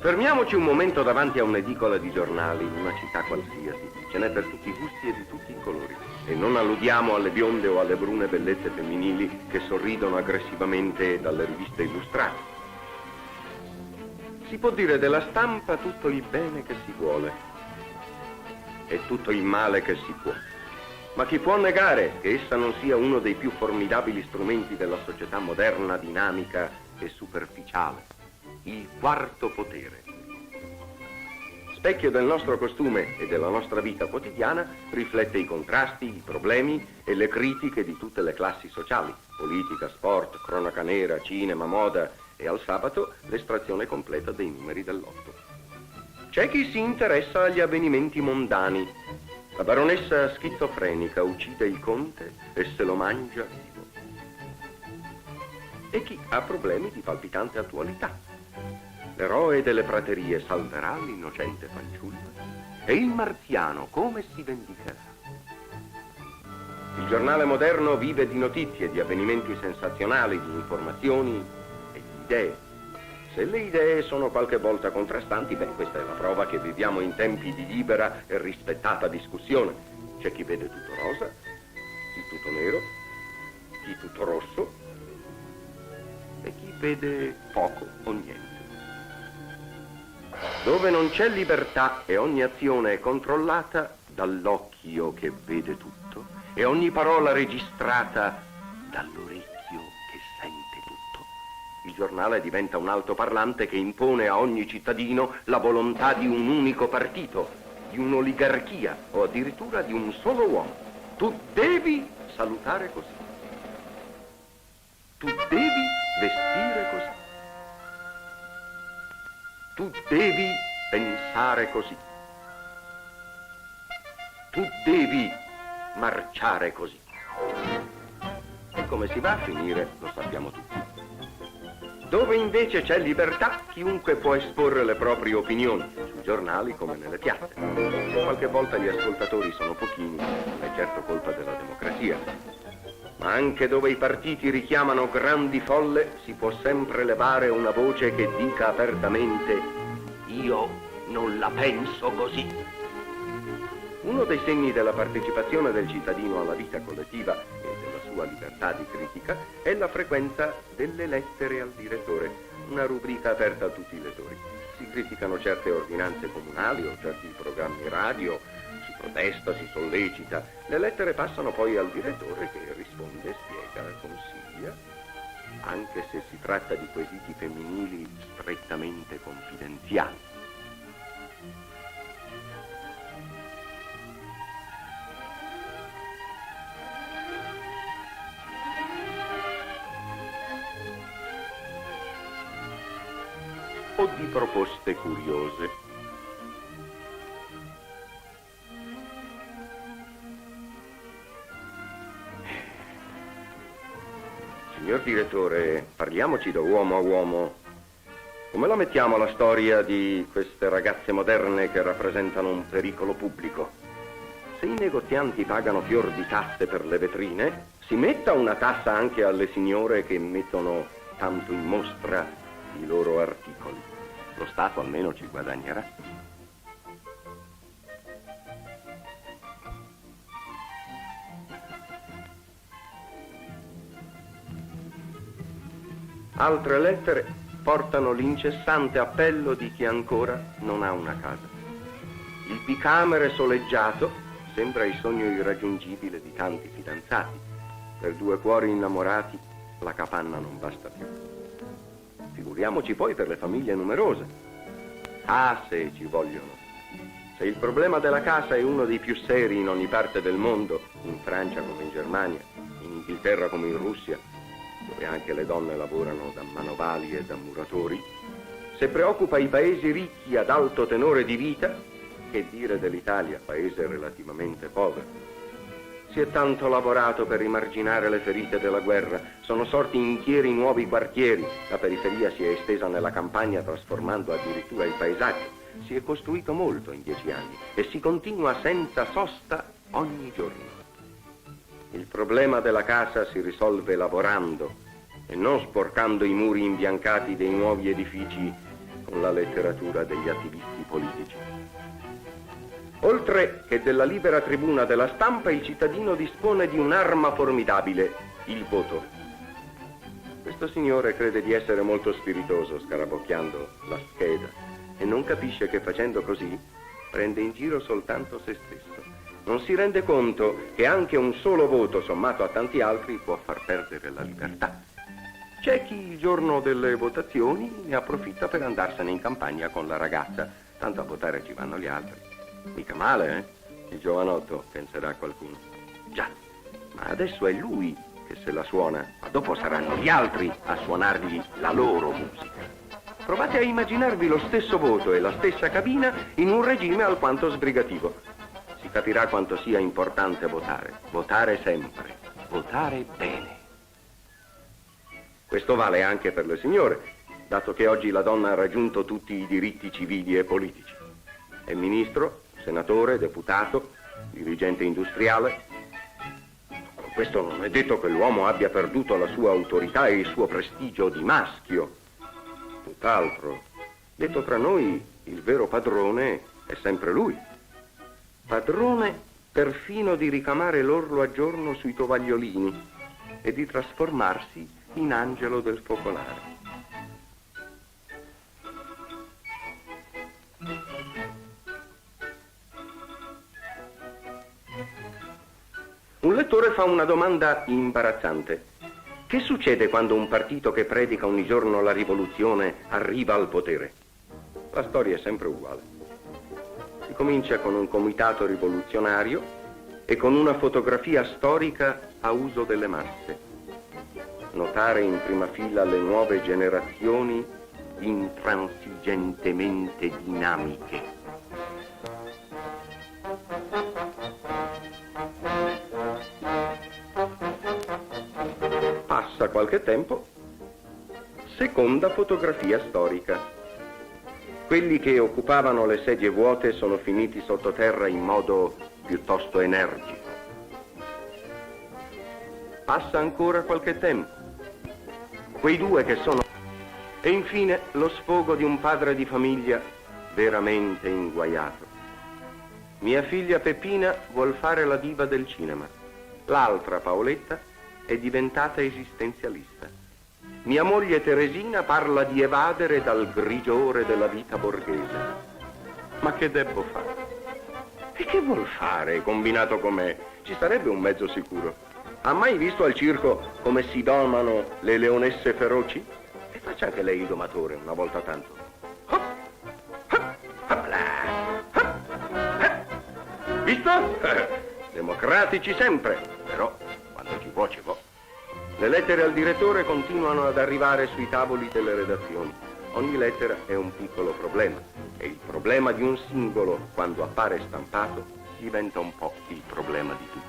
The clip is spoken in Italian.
Fermiamoci un momento davanti a un'edicola di giornali in una città qualsiasi. Ce n'è per tutti i gusti e di tutti i colori. E non alludiamo alle bionde o alle brune bellezze femminili che sorridono aggressivamente dalle riviste illustrate. Si può dire della stampa tutto il bene che si vuole e tutto il male che si può. Ma chi può negare che essa non sia uno dei più formidabili strumenti della società moderna, dinamica e superficiale? Il quarto potere. Specchio del nostro costume e della nostra vita quotidiana, riflette i contrasti, i problemi e le critiche di tutte le classi sociali: politica, sport, cronaca nera, cinema, moda e al sabato l'estrazione completa dei numeri del lotto. C'è chi si interessa agli avvenimenti mondani. La baronessa schizofrenica uccide il conte e se lo mangia vivo. E chi ha problemi di palpitante attualità. L'eroe delle praterie salverà l'innocente fanciulla e il marziano come si vendicherà. Il giornale moderno vive di notizie, di avvenimenti sensazionali, di informazioni e di idee. Se le idee sono qualche volta contrastanti, beh, questa è la prova che viviamo in tempi di libera e rispettata discussione. C'è chi vede tutto rosa, chi tutto nero, chi tutto rosso e chi vede poco o niente. Dove non c'è libertà e ogni azione è controllata dall'occhio che vede tutto e ogni parola registrata dall'orecchio che sente tutto, il giornale diventa un altoparlante che impone a ogni cittadino la volontà di un unico partito, di un'oligarchia o addirittura di un solo uomo. Tu devi salutare così. Tu devi vestire così. Tu devi pensare così. Tu devi marciare così. E come si va a finire lo sappiamo tutti. Dove invece c'è libertà, chiunque può esporre le proprie opinioni, sui giornali come nelle piazze. Qualche volta gli ascoltatori sono pochini, non è certo colpa della democrazia. Ma anche dove i partiti richiamano grandi folle, si può sempre levare una voce che dica apertamente: io non la penso così. Uno dei segni della partecipazione del cittadino alla vita collettiva e della sua libertà di critica è la frequenza delle lettere al direttore, una rubrica aperta a tutti i lettori. Si criticano certe ordinanze comunali o certi programmi radio, si protesta, si sollecita. Le lettere passano poi al direttore che risponde, spiega, consiglia, anche se si tratta di quesiti femminili strettamente confidenziali. O di proposte curiose. Signor direttore, parliamoci da uomo a uomo. Come la mettiamo la storia di queste ragazze moderne che rappresentano un pericolo pubblico? Se i negozianti pagano fior di tasse per le vetrine, si metta una tassa anche alle signore che mettono tanto in mostra i loro articoli. Lo Stato almeno ci guadagnerà. Altre lettere portano l'incessante appello di chi ancora non ha una casa. Il bicamere soleggiato sembra il sogno irraggiungibile di tanti fidanzati. Per due cuori innamorati la capanna non basta più. Figuriamoci poi per le famiglie numerose. Ah, se ci vogliono. Se il problema della casa è uno dei più seri in ogni parte del mondo, in Francia come in Germania, in Inghilterra come in Russia, dove anche le donne lavorano da manovali e da muratori, se preoccupa i paesi ricchi ad alto tenore di vita, che dire dell'Italia, paese relativamente povero? Si è tanto lavorato per rimarginare le ferite della guerra, sono sorti intieri nuovi quartieri, la periferia si è estesa nella campagna trasformando addirittura il paesaggio, si è costruito molto in 10 anni e si continua senza sosta ogni giorno. Il problema della casa si risolve lavorando e non sporcando i muri imbiancati dei nuovi edifici con la letteratura degli attivisti politici. Oltre che della libera tribuna della stampa, il cittadino dispone di un'arma formidabile, il voto. Questo signore crede di essere molto spiritoso scarabocchiando la scheda e non capisce che facendo così prende in giro soltanto se stesso. Non si rende conto che anche un solo voto sommato a tanti altri può far perdere la libertà. C'è chi il giorno delle votazioni ne approfitta per andarsene in campagna con la ragazza, tanto a votare ci vanno gli altri. Mica male, eh? Il giovanotto, penserà qualcuno. Già, ma adesso è lui che se la suona, ma dopo saranno gli altri a suonargli la loro musica. Provate a immaginarvi lo stesso voto e la stessa cabina in un regime alquanto sbrigativo. Si capirà quanto sia importante votare. Votare sempre. Votare bene. Questo vale anche per le signore, dato che oggi la donna ha raggiunto tutti i diritti civili e politici. È ministro, senatore, deputato, dirigente industriale. Questo non è detto che l'uomo abbia perduto la sua autorità e il suo prestigio di maschio. Tutt'altro. Detto tra noi, il vero padrone è sempre lui. Padrone perfino di ricamare l'orlo a giorno sui tovagliolini e di trasformarsi in angelo del focolare. Un lettore fa una domanda imbarazzante. Che succede quando un partito che predica ogni giorno la rivoluzione arriva al potere? La storia è sempre uguale. Si comincia con un comitato rivoluzionario e con una fotografia storica a uso delle masse. Notare in prima fila le nuove generazioni intransigentemente dinamiche. Passa qualche tempo, seconda fotografia storica. Quelli che occupavano le sedie vuote sono finiti sottoterra in modo piuttosto energico. Passa ancora qualche tempo. Quei due che sono... E infine lo sfogo di un padre di famiglia veramente inguaiato. Mia figlia Peppina vuol fare la diva del cinema. L'altra, Paoletta, è diventata esistenzialista. Mia moglie Teresina parla di evadere dal grigiore della vita borghese. Ma che debbo fare? E che vuol fare, combinato com'è? Ci sarebbe un mezzo sicuro. Ha mai visto al circo come si domano le leonesse feroci? E faccia anche lei il domatore una volta tanto. Hop, hop, hopla, hop, hop. Visto? Democratici sempre, però quando ci può ci può. Le lettere al direttore continuano ad arrivare sui tavoli delle redazioni. Ogni lettera è un piccolo problema e il problema di un singolo, quando appare stampato, diventa un po' il problema di tutti.